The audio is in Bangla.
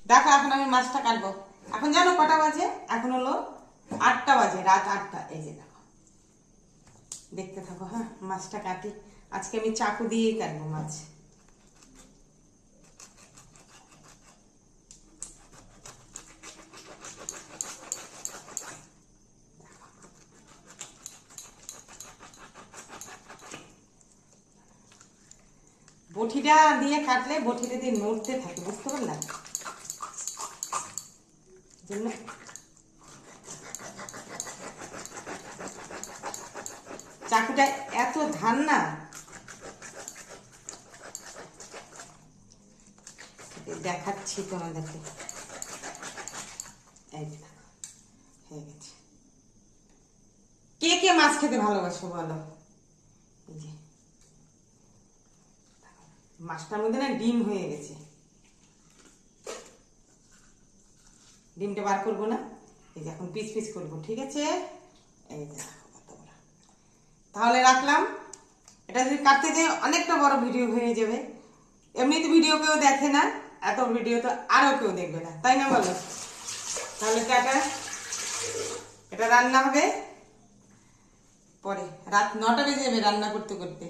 দেখো এখন আমি মাছটা কাটবো। এখন জানো কটা বাজে? এখন হলো 8টা বাজে, রাত 8টা। এই যে দেখো, দেখতে থাকো। হ্যাঁ, মাছটা কাটি। আজকে আমি চাকু দিয়েই কাটবো মাছ। বটিটা দিয়ে কাটলে বটিটা দিয়ে নড়তে থাকে, বুঝতে পারলাম জন্য চাকুটা এত ধান না, দেখাচ্ছি তোমাদেরকে। এই যে দেখো, হয়ে গেছে। কে কে মাছ খেতে ভালোবাসো বলো? এই যে মাছটার মধ্যে না ডিম হয়ে গেছে। ডিমটা বার করবো না, এই যে এখন পিস পিস করবো, ঠিক আছে? এই যে দেখো কত বড়। তাহলে রাখলাম। এটা যদি কাটতে যাই অনেকটা বড় ভিডিও হয়ে যাবে। এমনিতে ভিডিও কেউ দেখে না, এত ভিডিও তো আরও কেউ দেখবে না, তাই না বলো? তাহলে টাটা। এটা রান্না হবে পরে, রাত 9টা বেজে যাবে রান্না করতে করতে।